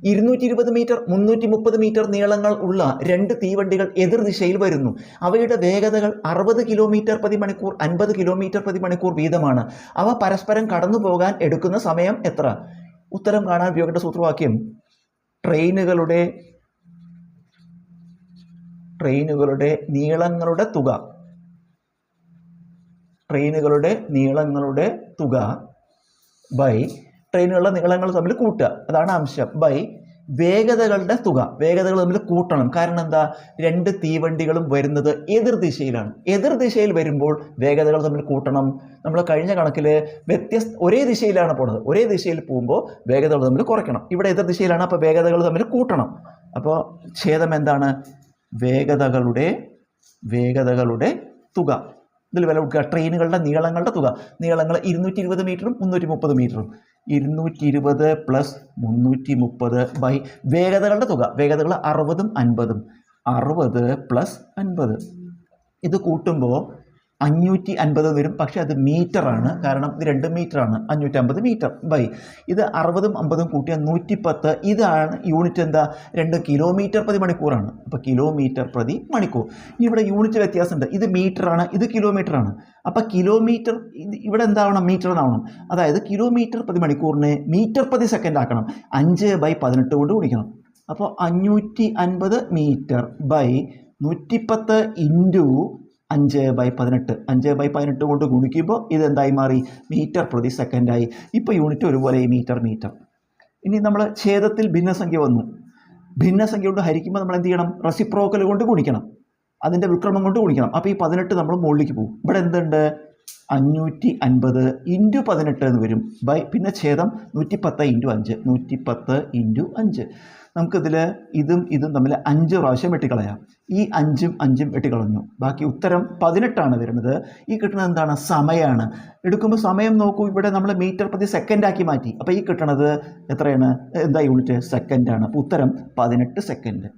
220 metre 330 metre നീളങ്ങൾ ഉള്ള രണ്ട് തീവണ്ടികൾ എതിർദിശയിൽ വരുന്നു. അവയുടെ വേഗതകൾ 60 കിലോമീറ്റർ പ്രതി മണിക്കൂർ 50 കിലോമീറ്റർ പ്രതി മണിക്കൂർ വീതമാണ്. അവ പരസ്പരം കടന്നു പോകാൻ എടുക്കുന്ന സമയം എത്ര? ഉത്തരം കാണാൻ ഉപയോഗിക്കേണ്ട സൂത്രവാക്യം ട്രെയിനുകളുടെ നീളങ്ങളുടെ തുക. ട്രെയിനുകളുടെ നീളങ്ങളുടെ തുക ബൈ ട്രെയിനുകളുടെ നീളങ്ങൾ തമ്മിൽ കൂട്ടുക, അതാണ് അംശം, ബൈ വേഗതകളുടെ തുക. വേഗതകൾ തമ്മിൽ കൂട്ടണം. കാരണം എന്താ? രണ്ട് തീവണ്ടികളും വരുന്നത് എതിർദിശയിലാണ്. എതിർദിശയിൽ വരുമ്പോൾ വേഗതകൾ തമ്മിൽ കൂട്ടണം. നമ്മൾ കഴിഞ്ഞ കണക്കിൽ ഒരേ ദിശയിലാണ് പോകുന്നത്. ഒരേ ദിശയിൽ പോകുമ്പോൾ വേഗതകൾ തമ്മിൽ കുറയ്ക്കണം. ഇവിടെ എതിർദിശയിലാണ്, അപ്പോൾ വേഗതകൾ തമ്മിൽ കൂട്ടണം. അപ്പോൾ ഛേദം എന്താണ്? വേഗതകളുടെ തുക. ഇതിൽ വില കൊടുക്കുക. ട്രെയിനുകളുടെ നീളങ്ങളുടെ തുക. നീളങ്ങൾ 220 മീറ്ററും 330 മീറ്ററും. 220 പ്ലസ് 330 ബൈ വേഗതകളുടെ തുക. വേഗതകൾ 60ഉം 50ഉം. 60 പ്ലസ് 50. ഇത് കൂട്ടുമ്പോൾ 550 വരും. പക്ഷേ അത് മീറ്ററാണ്, കാരണം ഇത് 2 മീറ്ററാണ്. 550 മീറ്റർ ബൈ ഇത് 60ഉം 50ഉം കൂട്ടിയാൽ 110. ഇതാണ് യൂണിറ്റ്. എന്താ? 2 കിലോമീറ്റർ പ്രതി മണിക്കൂറാണ്. അപ്പോൾ കിലോമീറ്റർ പ്രതി മണിക്കൂർ. ഇനി ഇവിടെ യൂണിറ്റ് വ്യത്യാസമുണ്ട്. ഇത് മീറ്ററാണ്, ഇത് കിലോമീറ്ററാണ്. അപ്പോൾ കിലോമീറ്റർ ഇവിടെ എന്താവണം? മീറ്റർ എന്നാവണം. അതായത് കിലോമീറ്റർ പ്രതി മണിക്കൂറിനെ മീറ്റർ പ്രതി സെക്കൻഡ് ആക്കണം. 5/18 കൊണ്ട് ഗുണിക്കണം. അപ്പോൾ 550 മീറ്റർ ബൈ 110 ഇൻറ്റു 5/18. 5/18 കൊണ്ട് ഗുണിക്കുമ്പോൾ ഇതെന്തായി മാറി? മീറ്റർ പ്രതി സെക്കൻഡായി. ഇപ്പോൾ യൂണിറ്റ് ഒരുപോലെ മീറ്റർ. ഇനി നമ്മൾ ഛേദത്തിൽ ഭിന്നസംഖ്യ വന്നു. ഭിന്നസംഖ്യ കൊണ്ട് ഹരിക്കുമ്പോൾ നമ്മൾ എന്ത് ചെയ്യണം? റെസിപ്രോക്കൽ കൊണ്ട് ഗുണിക്കണം. അതിൻ്റെ വിക്രമം കൊണ്ട് ഗുണിക്കണം. അപ്പോൾ ഈ 18 നമ്മൾ മുകളിലേക്ക് പോകും. ഇവിടെ എന്തുണ്ട്? 550 ഇൻറ്റു 18 എന്ന് വരും. ബൈ പിന്നെ ഛേദം 110 ഇൻറ്റു 5. 110 ഇൻറ്റു 5. നമുക്കിതിൽ ഇതും തമ്മിൽ 5 പ്രാവശ്യം വെട്ടിക്കളയാം. ഈ 5ഉം 5ഉം വെട്ടിക്കളഞ്ഞു. ബാക്കി ഉത്തരം 18 വരുന്നത്. ഈ കിട്ടുന്നത് എന്താണ്? സമയമാണ്. എടുക്കുമ്പോൾ സമയം നോക്കൂ. ഇവിടെ നമ്മൾ മീറ്റർ പ്രതി സെക്കൻഡാക്കി മാറ്റി. അപ്പോൾ ഈ കിട്ടണത് എത്രയാണ്? എന്താ യൂണിറ്റ്? സെക്കൻഡാണ്. അപ്പോൾ ഉത്തരം 18 സെക്കൻഡ്.